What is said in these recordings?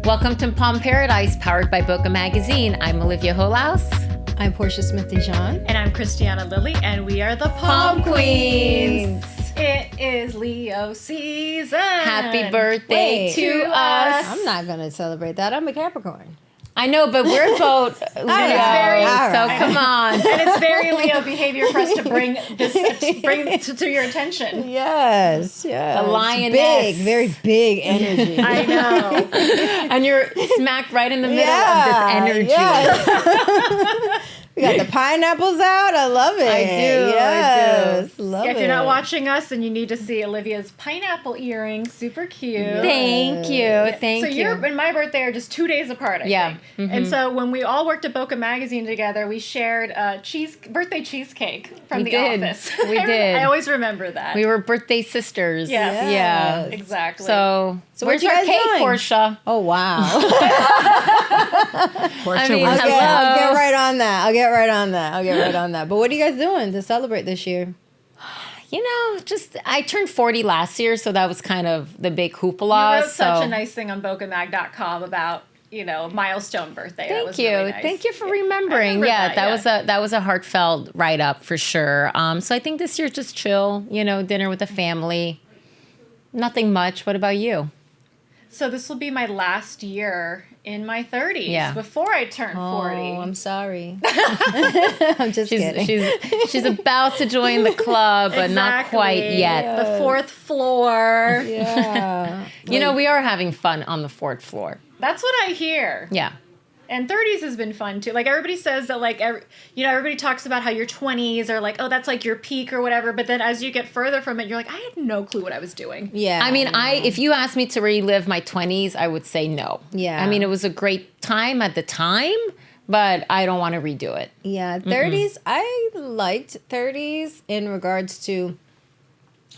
Welcome to Palm Paradise, powered by Boca Magazine. I'm Olivia Holaus. I'm Portia Smith-Dijon. And I'm Christiana Lilly, and we are the Palm Queens. It is Leo season. Happy birthday to us. I'm not going to celebrate that. I'm a Capricorn. I know, but we're both Leo, so come on. And it's very Leo behavior for us to bring to your attention. Yes. The lioness. Big, very big energy. I know. And you're smacked right in the middle of this energy. Yes. We got the pineapples out. I love it. I do. Yes. Love it. If you're not watching us, then you need to see Olivia's pineapple earrings. Super cute. Thank you. Thank so you. your and my birthday are just 2 days apart, I think. Mm-hmm. And so when we all worked at Boca Magazine together, we shared birthday cheesecake from the office. We did. I always remember that. We were birthday sisters. Yes. Yeah. Exactly. So what where's you our guys cake, doing? Portia? Oh, wow. I mean, I'll hello. get right on that. But what are you guys doing to celebrate this year? You know, I turned 40 last year, so that was kind of the big hoopla. You wrote such a nice thing on bocamag.com about, milestone birthday. Thank you. Really nice. Thank you for remembering. That was a heartfelt write-up for sure. So I think this year just chill, dinner with the family. Nothing much. What about you? So this will be my last year in my 30s before I turn 40. Oh, I'm sorry. I'm just kidding. She's about to join the club, but not quite yet. Yeah. The fourth floor. Yeah. We are having fun on the fourth floor. That's what I hear. Yeah. And 30s has been fun too. Like everybody says that, everybody talks about how your 20s are like, oh, that's like your peak or whatever. But then as you get further from it, you're like, I had no clue what I was doing. Yeah. I mean, if you asked me to relive my 20s, I would say no. Yeah. I mean, it was a great time at the time, but I don't want to redo it. Yeah. 30s, I liked 30s in regards to,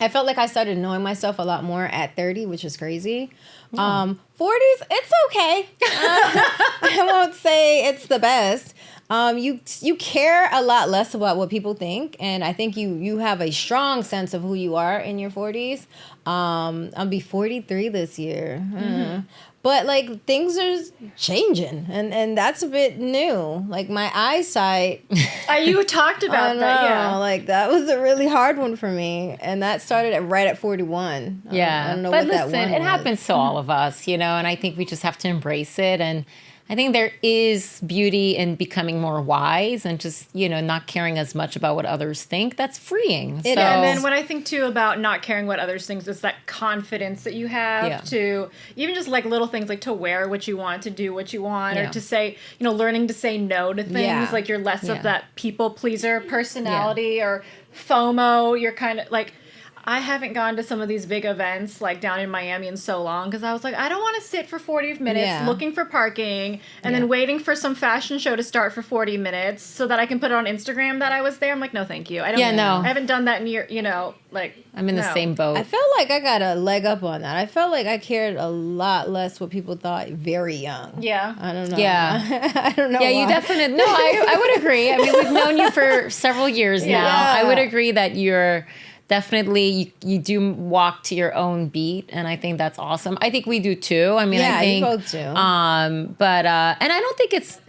I felt like I started knowing myself a lot more at 30, which is crazy. 40s, it's okay. I won't say it's the best. You care a lot less about what people think, and I think you have a strong sense of who you are in your 40s. I'll be 43 this year. But things are changing, and that's a bit new. Like my eyesight. You talked about that, yeah. That was a really hard one for me, and that started right at 41. Yeah, I don't know but what listen, that one it was. happens to all of us, and I think we just have to embrace it. And I think there is beauty in becoming more wise and just, not caring as much about what others think. That's freeing. And then what I think too about not caring what others think is that confidence that you have to even just little things like to wear what you want, to do what you want, or to say, learning to say no to things. Yeah. Like you're less of that people pleaser personality or FOMO. You're kind of I haven't gone to some of these big events down in Miami in so long because I was like, I don't want to sit for 40 minutes looking for parking and then waiting for some fashion show to start for 40 minutes so that I can put it on Instagram that I was there. I'm like, no, thank you. I haven't done that in years, I'm in the same boat. I felt like I got a leg up on that. I felt like I cared a lot less what people thought very young. Yeah. I don't know. Yeah. I don't know. Yeah, why. you definitely. No, I would agree. I mean, we've known you for several years now. I would agree that you're definitely, you do walk to your own beat, and I think that's awesome. I think we do too. I mean, I think you both do. But and I don't think it's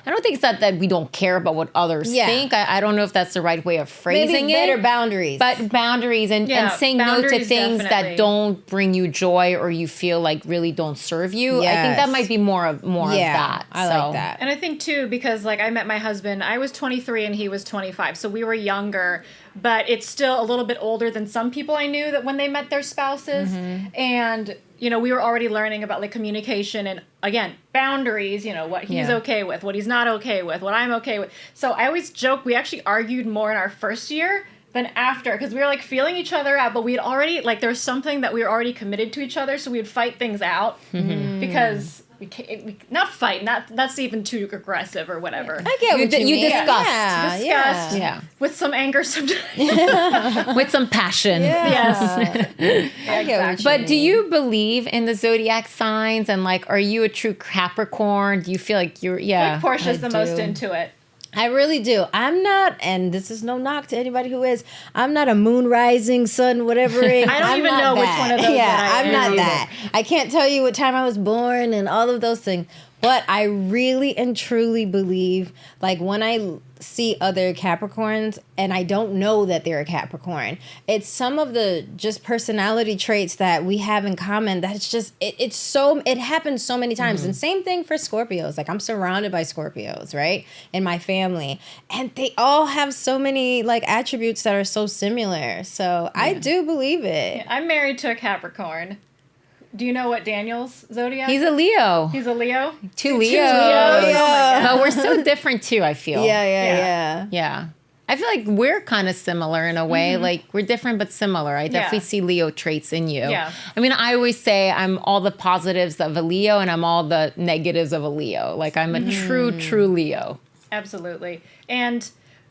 that we don't care about what others think. I don't know if that's the right way of phrasing Maybe better boundaries. But boundaries and saying no to things that don't bring you joy or you feel like really don't serve you. Yes. I think that might be more of that. I like that. And I think too, because I met my husband, I was 23 and he was 25. So we were younger, but it's still a little bit older than some people I knew that when they met their spouses. Mm-hmm. And, we were already learning about communication and, again, boundaries, what he's okay with, what he's not okay with, what I'm okay with. So I always joke, we actually argued more in our first year than after, because we were feeling each other out, but we'd already, there was something that we were already committed to each other, so we'd fight things out because we not fight, that's even too aggressive or whatever. I get what you mean. Discussed. Yeah. With some anger sometimes. With some passion. Yeah. I get what you But mean. do you believe in the zodiac signs? And are you a true Capricorn? Do you feel like you're, Portia's the most do. into it. I really do. I'm not, and this is no knock to anybody who is, I'm not a moon rising, sun, whatever. I don't even know which one of those that I I'm am not that. I can't tell you what time I was born and all of those things. But I really and truly believe, like, when I see other Capricorns and I don't know that they're a Capricorn, it's some of the just personality traits that we have in common that it's just, it happens so many times. And same thing for Scorpios. Like, I'm surrounded by Scorpios, right? In my family. And they all have so many, like, attributes that are so similar. So I do believe it. Yeah, I'm married to a Capricorn. Do you know what Daniel's zodiac? He's a Leo. He's a Leo. Two Leos. Yeah. But we're so different too, I feel. Yeah. Yeah. I feel like we're kind of similar in a way. Like, we're different but similar. I definitely see Leo traits in you. Yeah. I mean, I always say I'm all the positives of a Leo and I'm all the negatives of a Leo. Like, I'm a true Leo. Absolutely.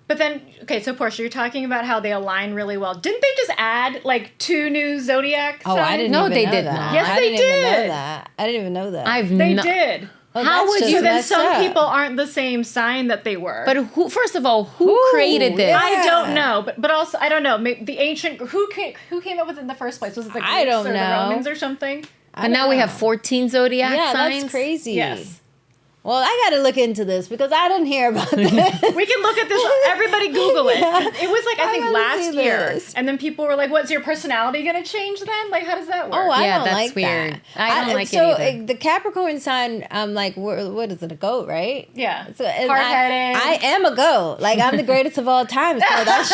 But then, okay, so Portia, you're talking about how they align really well. Didn't they just add like 2 new zodiac signs? Oh, I didn't No, even they know did that. not. Yes, I they didn't even know did. that. I didn't even know that. They did. Oh, How that's would just you So then messed some up. people aren't the same sign that they were. But who? First of all, who created this? yeah. I don't know, but also I don't know. Maybe the ancient who came up with it in the first place? Was it the Greeks I don't or know. the Romans or something? But now we have 14 zodiac Yeah, signs. that's crazy. Yes. Well, I got to look into this because I didn't hear about this. We can look at this. Everybody Google it. It was like, I think gotta last see year. this. And then people were like, what's your personality going to change then? Like, how does that work? Oh, I Yeah, don't that's like weird. that. I don't like it so either. The Capricorn sign, I'm like, what is it, a goat, right? Yeah. So, and Hard-headed. I am a goat. Like, I'm the greatest of all time. So that's,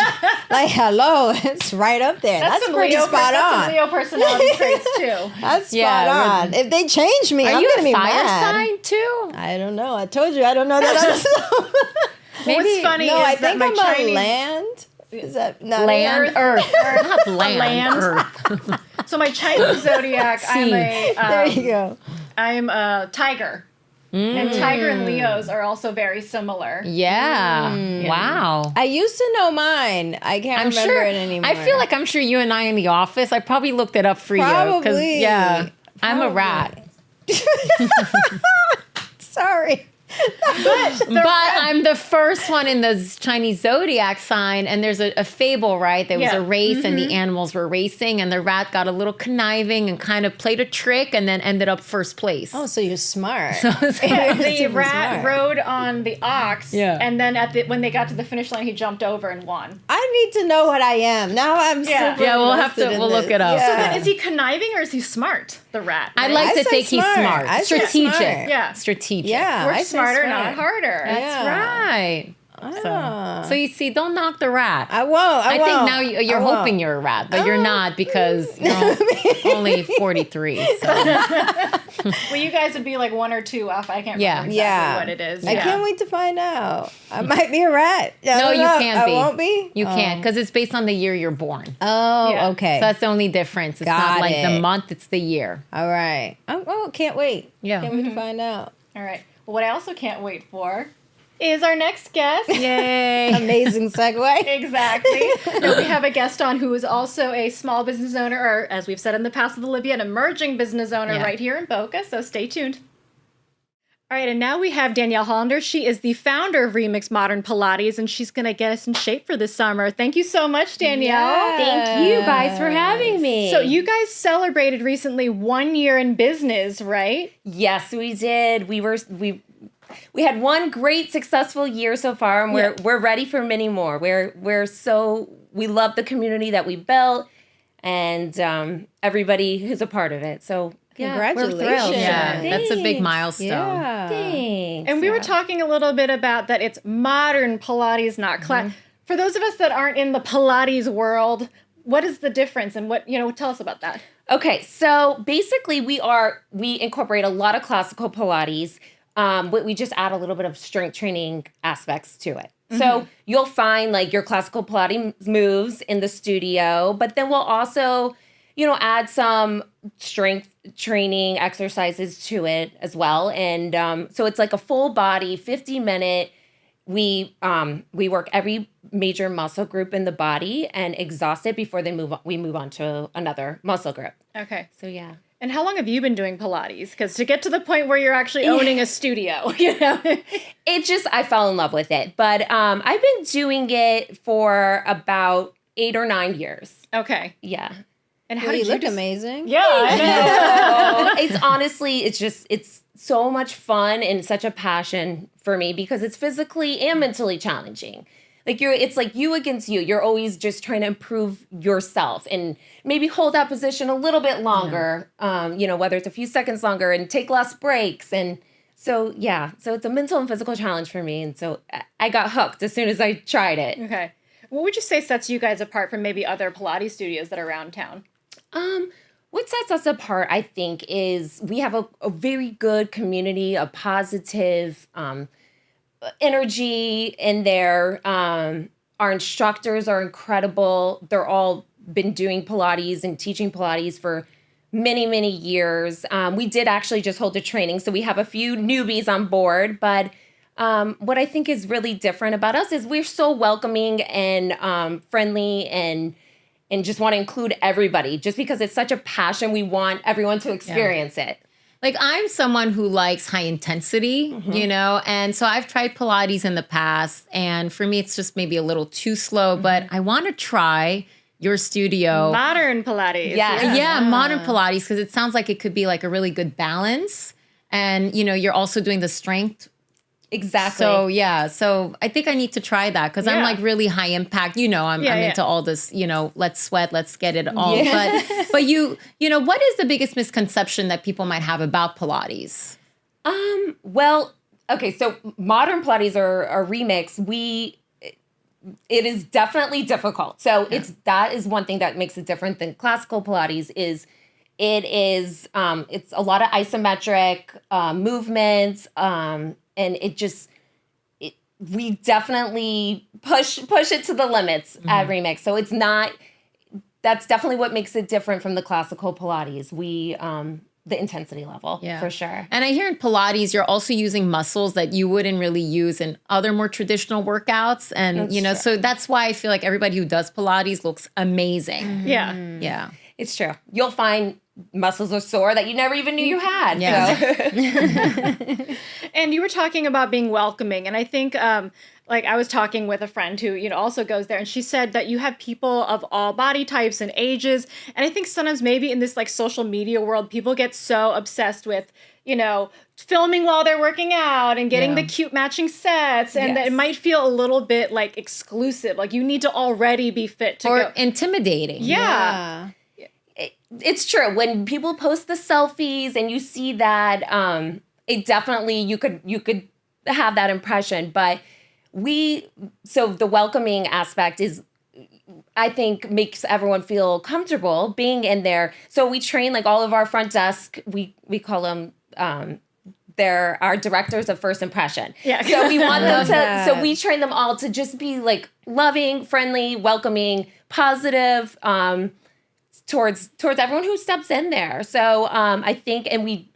like, hello, it's right up there. That's some pretty Leo, spot that's on. some Leo personality traits too. That's Yeah, spot on. If they change me, Are I'm you going to a be fire mad. sign too? I don't know. I told you I don't know that other stuff. What's funny No, is I that think my I'm Chinese... a land. Is that not Land, Earth. Not land, land. Earth. So my Chinese zodiac, I'm There you a, go. I'm a tiger. And tiger and Leos are also very similar. Yeah. Wow. I used to know mine. I can't I'm remember sure. it anymore. I feel like I'm sure you and I in the office. I probably looked it up for you. Probably. Yeah. I'm a rat. Sorry. But I'm the first one in the Chinese zodiac sign, and there's a fable, right? There was Yeah. a race, and the animals were racing, and the rat got a little conniving and kind of played a trick, and then ended up first place. Oh, so you're smart. Yeah, the Super rat smart. rode on the ox, Yeah. and then when they got to the finish line, he jumped over and won. I need to know what I am. Now I'm Yeah. super Yeah, we'll look it up. So Yeah. then, is he conniving or is he smart? The rat. I right? like I to said think he's smart. smart, I said strategic. smart. Yeah. Strategic. Yeah. Work I said smarter, smart. not harder. That's Yeah. right. Ah. So you see, don't knock the rat. I won't. I think now I you're won't. hoping you're a rat, but you're not because you're only 43. So. Well, you guys would be like 1 or 2 off. I can't Yeah. remember exactly Yeah. what it is. I Yeah. can't wait to find out. I might be a rat. I No, don't you know. can't be. I won't be? You can't because it's based on the year you're born. Oh, Yeah. okay. So that's the only difference. It's not Got like the it. month, it's the year. All right. Oh, can't wait. Yeah. Can't wait to find out. All right. Well, what I also can't wait for is our next guest. Yay. Amazing segue. Exactly. And we have a guest on who is also a small business owner, or as we've said in the past with Olivia, an emerging business owner Yeah. right here in Boca. So stay tuned. All right, and now we have Danielle Hollander. She is the founder of Remix Modern Pilates, and she's going to get us in shape for this summer. Thank you so much, Danielle. Thank you guys for having me. So you guys celebrated recently 1 year in business, right? yes, we did. We had one great successful year so far, and we're ready for many more. We love the community that we built, and everybody who's a part of it. So yeah, Congratulations. we're thrilled. Yeah, that's a big Thanks. milestone. Yeah. Thanks. And we were talking a little bit about that it's modern Pilates, not class. For those of us that aren't in the Pilates world, what is the difference and tell us about that. Okay, so basically we incorporate a lot of classical Pilates, but we just add a little bit of strength training aspects to it. So you'll find like your classical Pilates moves in the studio, but then we'll also, add some strength training exercises to it as well. And so it's like a full body, 50-minute. We work every major muscle group in the body and exhaust it before we move on to another muscle group. Okay. So yeah. And how long have you been doing Pilates? Because to get to the point where you're actually owning a studio, you know? I fell in love with it. But I've been doing it for about 8 or 9 years. Okay. Yeah. And how Well, did you look just- amazing. Yeah, I know. It's honestly, it's so much fun and such a passion for me because it's physically and mentally challenging. Like it's like you against you. You're always just trying to improve yourself and maybe hold that position a little bit longer, whether it's a few seconds longer and take less breaks. And so it's a mental and physical challenge for me. And so I got hooked as soon as I tried it. Okay. What would you say sets you guys apart from maybe other Pilates studios that are around town? What sets us apart, I think, is we have a very good community, a positive energy in there. Our instructors are incredible. They're all been doing Pilates and teaching Pilates for many, many years. We did actually just hold a training, so we have a few newbies on board. But what I think is really different about us is we're so welcoming and friendly and just want to include everybody. Just because it's such a passion, we want everyone to experience it. Like I'm someone who likes high intensity, and so I've tried Pilates in the past, and for me, it's just maybe a little too slow, but I want to try your studio. Modern Pilates. Yeah, modern Pilates, because it sounds like it could be like a really good balance. And, you're also doing the strength. Exactly. So I think I need to try that because I'm like really high impact. I'm into all this, let's sweat, let's get it all. Yeah. But what is the biggest misconception that people might have about Pilates? Well, okay, so modern Pilates or remix, it is definitely difficult. So that is one thing that makes it different than classical Pilates is it's a lot of isometric movements, and we definitely push it to the limits at Remix. So that's definitely what makes it different from the classical Pilates. The intensity level, for sure. And I hear in Pilates, you're also using muscles that you wouldn't really use in other more traditional workouts. And, so that's why I feel like everybody who does Pilates looks amazing. Mm-hmm. Yeah. Yeah. It's true. You'll find muscles are sore that you never even knew you had. Yeah. So. And you were talking about being welcoming. And I think, I was talking with a friend who, also goes there, and she said that you have people of all body types and ages. And I think sometimes maybe in this social media world, people get so obsessed with, filming while they're working out and getting the cute matching sets. And that it might feel a little bit exclusive. Like you need to already be fit to go. Intimidating. Yeah. It's true. When people post the selfies and you see that, it definitely, you could have that impression. But the welcoming aspect is, I think, makes everyone feel comfortable being in there. So we train all of our front desk, we call them, they're our directors of first impression. Yeah. So we want them so we train them all to just be loving, friendly, welcoming, positive, towards everyone who steps in there. So I think, and we,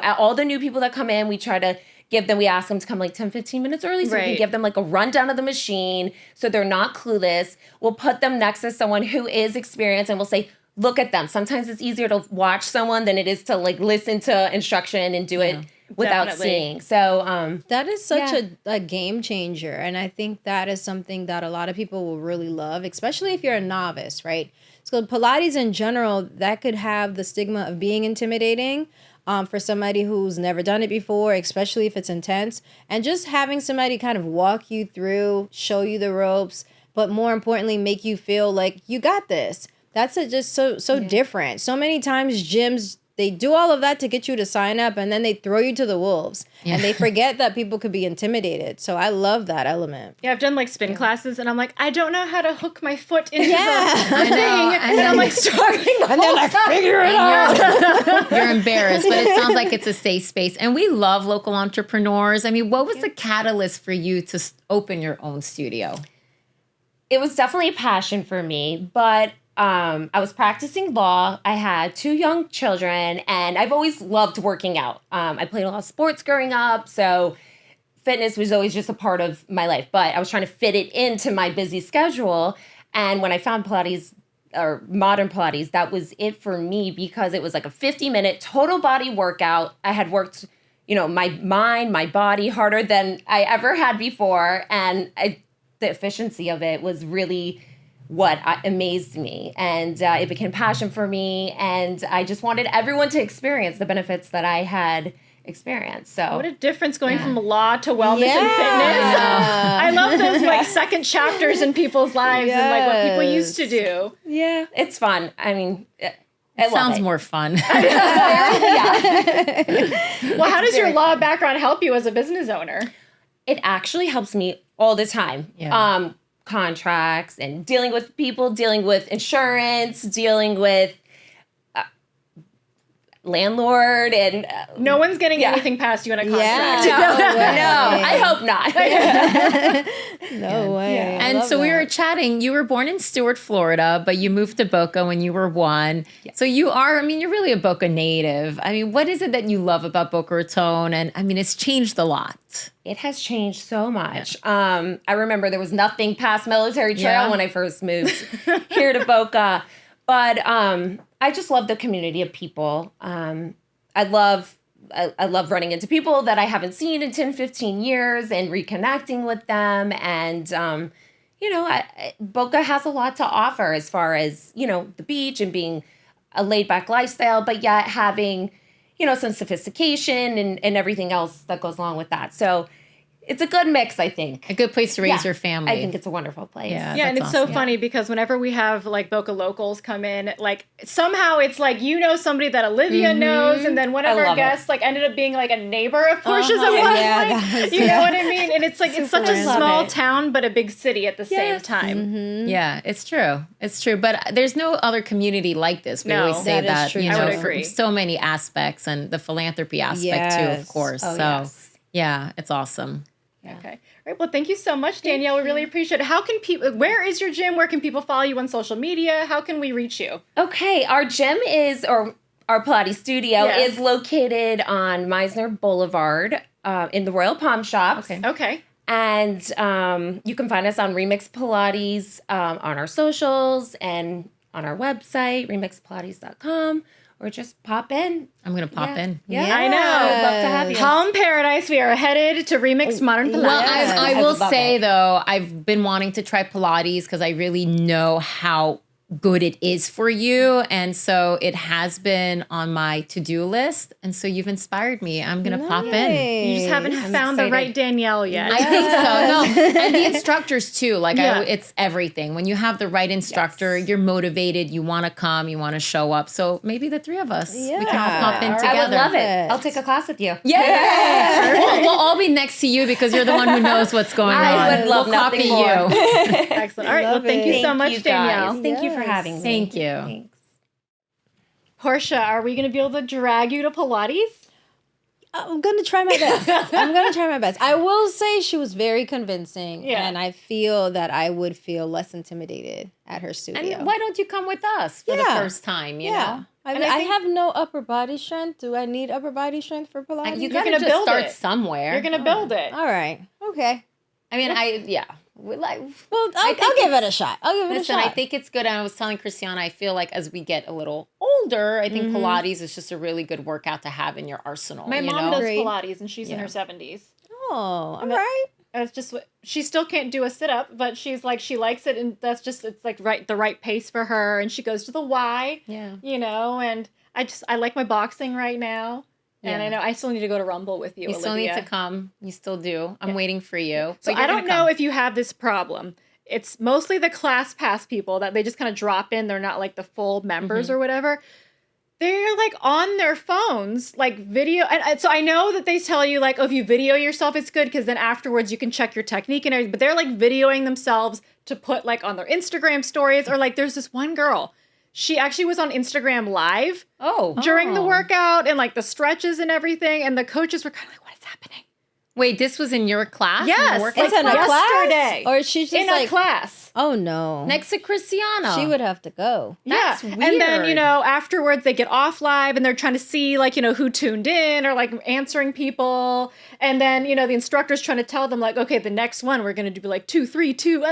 all the new people that come in, we try to we ask them to come 10, 15 minutes early so we can give them a rundown of the machine so they're not clueless. We'll put them next to someone who is experienced and we'll say, look at them. Sometimes it's easier to watch someone than it is to listen to instruction and do it without seeing. So that is such a game changer. And I think that is something that a lot of people will really love, especially if you're a novice, right? So Pilates in general, that could have the stigma of being intimidating for somebody who's never done it before, especially if it's intense. And just having somebody kind of walk you through, show you the ropes, but more importantly, make you feel like you got this. That's just so different. So many times gyms, they do all of that to get you to sign up, and then they throw you to the wolves. And they forget that people could be intimidated. So I love that element. Yeah, I've done spin classes, and I'm I don't know how to hook my foot into the thing. And I'm struggling. And they're figure it out. You're embarrassed, but it sounds like it's a safe space. And we love local entrepreneurs. I mean, what was the catalyst for you to open your own studio? It was definitely a passion for me, but I was practicing law. I had 2 young children, and I've always loved working out. I played a lot of sports growing up, so fitness was always just a part of my life. But I was trying to fit it into my busy schedule. And when I found Pilates, or modern Pilates, that was it for me because it was like a 50-minute total body workout. I had worked, my mind, my body harder than I ever had before. And the efficiency of it was really what amazed me. And it became passion for me. And I just wanted everyone to experience the benefits that I had experienced. So what a difference going from law to wellness and fitness. I love those like second chapters in people's lives and like what people used to do. Yeah, it's fun. I mean, it sounds more fun. Well, how does your law background help you as a business owner? It actually helps me all the time. Yeah. Contracts and dealing with people, dealing with insurance, dealing with landlord, and no one's getting anything past you in a contract. No, I hope not. No way. Yeah. And so we were chatting. You were born in Stewart, Florida, but you moved to Boca when you were 1. Yeah. So you're really a Boca native. I mean, what is it that you love about Boca Raton? And I mean, it's changed a lot. It has changed so much. I remember there was nothing past Military Trail when I first moved here to Boca. But I just love the community of people. I love running into people that I haven't seen in 10, 15 years and reconnecting with them. And, Boca has a lot to offer as far as, the beach and being a laid back lifestyle, but yet having, some sophistication and everything else that goes along with that. So it's a good mix, I think. A good place to raise your family. I think it's a wonderful place. Yeah, and it's awesome. So funny because whenever we have like Boca locals come in, like somehow it's like somebody that Olivia knows, and then one of our guests like ended up being like a neighbor of Portia's at one point. You know what I mean? And it's like it's such a small town but a big city at the same time. Mm-hmm. Yeah, it's true. It's true. But there's no other community like this. We always say that, I would agree. So many aspects and the philanthropy aspect too, of course. Yeah, it's awesome. Yeah. Okay. All right. Well, thank you so much, Danielle. We really appreciate it. How can people, where is your gym? Where can people follow you on social media? How can we reach you? Okay. Our gym our Pilates studio is located on Meisner Boulevard in the Royal Palm Shops. Okay. And you can find us on Remix Pilates on our socials and on our website, remixpilates.com. Or just pop in. I'm going to pop in. Yeah, I know. I'd love to have you. Palm Paradise, we are headed to Remix Modern Pilates. Well, I will say, though, I've been wanting to try Pilates because I really know how good it is for you. And so it has been on my to-do list. And so you've inspired me. I'm going to pop in. You just haven't found the right Danielle yet. I think so. No. And the instructors too. Like it's everything. When you have the right instructor, you're motivated. You want to come. You want to show up. So maybe the 3 of us, we can all pop in together. I would love it. I'll take a class with you. Yeah. We'll all be next to you because you're the one who knows what's going on. I would love nothing more. Excellent. All right. Well, thank you so much, Danielle. Thank you for having me. Thank you. Thanks. Portia, are we going to be able to drag you to Pilates? I'm going to try my best. I will say she was very convincing. Yeah. And I feel that I would feel less intimidated at her studio. And why don't you come with us for the first time, you know? I have no upper body strength. Do I need upper body strength for Pilates? You're going to just start somewhere. You're going to build it. All right. Okay. I mean, I'll give it a shot. I think it's good. And I was telling Christiana, I feel like as we get a little older, I think Pilates is just a really good workout to have in your arsenal. My mom does Pilates, and she's in her 70s. Oh, all right. It's just she still can't do a sit up, but she's like she likes it, and it's like the right pace for her. And she goes to the Y. Yeah. And I like my boxing right now. And I know I still need to go to Rumble with you, Olivia. You still need to come. You still do. I'm waiting for you. So I don't know if you have this problem. It's mostly the class pass people that they just kind of drop in. They're not like the full members or whatever. They're like on their phones, like video. And so I know that they tell you like, oh, if you video yourself, it's good because then afterwards you can check your technique and everything. But they're like videoing themselves to put like on their Instagram stories, or like there's this one girl. She actually was on Instagram Live during the workout and like the stretches and everything. And the coaches were kind of like, what is happening? Wait, this was in your class? Yes. It's in a class? Yesterday. Or she's just in a class. Oh no. next to Cristiano. She would have to go. That's And then, weird. afterwards they get off live and they're trying to see like, who tuned in or like answering people. And then, the instructor's trying to tell them like, okay, the next one we're going to do like 2, 3, 2,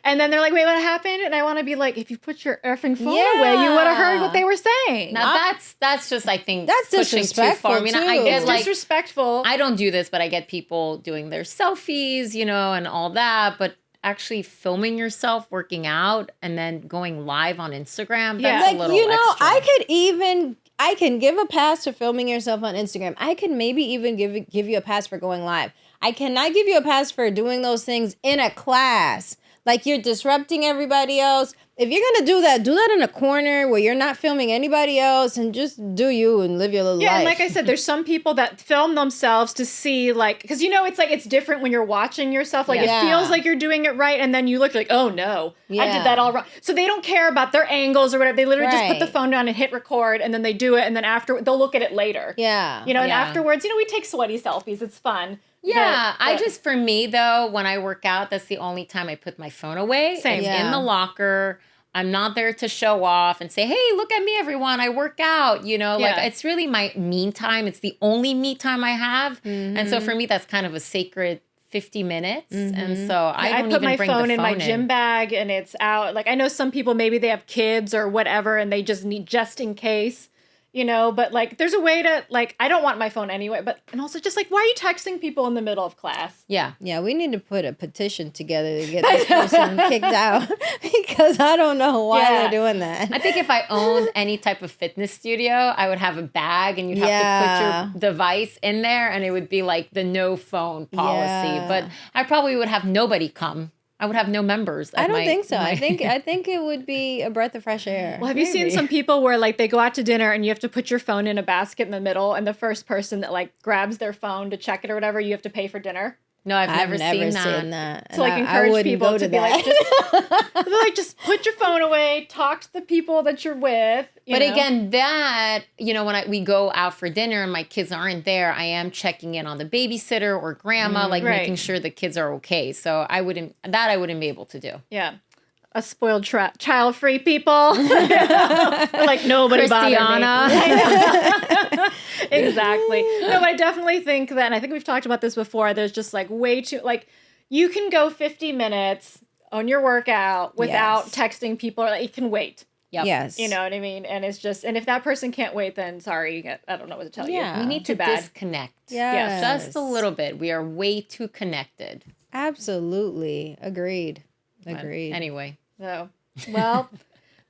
and then they're like, wait, what happened? And I want to be like, if you put your effing phone away, you would have heard what they were saying. Now that's just, I think, That's pushing disrespectful, too far. I mean, I too. get It's like, disrespectful. I don't do this, but I get people doing their selfies, and all that. But actually filming yourself working out and then going live on Instagram, that's a little extra. I can give a pass for filming yourself on Instagram. I can maybe even give you a pass for going live. I cannot give you a pass for doing those things in a class. Like you're disrupting everybody else. If you're going to do that in a corner where you're not filming anybody else and just do you and live your little life. Yeah, and like I said, there's some people that film themselves to see like, because it's like, it's different when you're watching yourself. Like it feels like you're doing it right. And then you look like, oh no, I did that all wrong. So they don't care about their angles or whatever. They literally just put the phone down and hit record and then they do it. And then after they'll look at it later. Yeah. And afterwards, we take sweaty selfies. It's fun. Yeah, But for me though, when I work out, that's the only time I put my phone away. Same. It's Yeah. in the locker. I'm not there to show off and say, hey, look at me, everyone. I work out, like it's really my me time. It's the only me time I have. Mm-hmm. And so for me, that's kind of a sacred 50 minutes. Mm-hmm. And so I don't put even my bring phone the in my gym bag and it's out. Like I know some people, maybe they have kids or whatever and they just need just in case. But like there's a way to like, I don't want my phone anyway, and also just like, why are you texting people in the middle of class? Yeah. Yeah, we need to put a petition together to get this person kicked out because I don't know why they're doing that. I think if I owned any type of fitness studio, I would have a bag and you'd have to put your device in there and it would be like the no phone policy. Yeah. But I probably would have nobody come. I would have no members. I don't think so. I think it would be a breath of fresh air. Well, have you seen some people where like they go out to dinner and you have to put your phone in a basket in the middle and the first person that like grabs their phone to check it or whatever, you have to pay for dinner? No, I've never seen that. To like encourage people to be like, just put your phone away, talk to the people that you're with. But again, that, when we go out for dinner and my kids aren't there, I am checking in on the babysitter or grandma, making sure the kids are okay. So I wouldn't be able to do. Yeah. A spoiled child-free people. Like nobody bothered me. Exactly. No, but I definitely think that, and I think we've talked about this before, there's just like way too, like you can go 50 minutes on your workout without texting people or like, you can wait. Yep. Yes. You know what I mean? And it's just, and if that person can't wait, then sorry, I don't know what to tell you. We need to disconnect. Yes. Just a little bit. We are way too connected. Absolutely. Agreed. Anyway. So, well,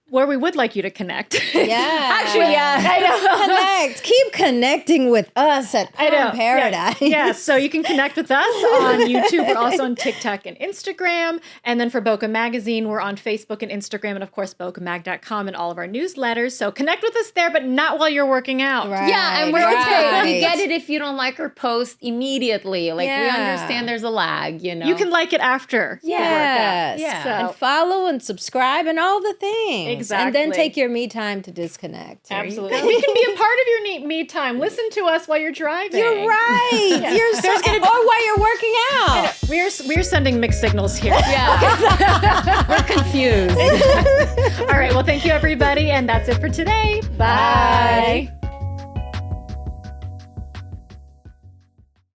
where we would like you to connect. Yeah. Actually, yeah. I know. Connect. Keep connecting with us at Paradise. Yeah. So you can connect with us on YouTube. We're also on TikTok and Instagram. And then for Boca Magazine, we're on Facebook and Instagram. And of course, bocamag.com and all of our newsletters. So connect with us there, but not while you're working out. Right. Yeah, and we're okay. We get it if you don't like our post immediately. Like, we understand there's a lag, You can like it after. Yes. Yeah. So, And follow and subscribe and all the things. Exactly. And then take your me time to disconnect. absolutely. We can be a part of your me time. Listen to us while you're driving. You're right. Or while you're working out. We're sending mixed signals here. Yeah. We're confused. All right. Well, thank you, everybody. And that's it for today. Bye.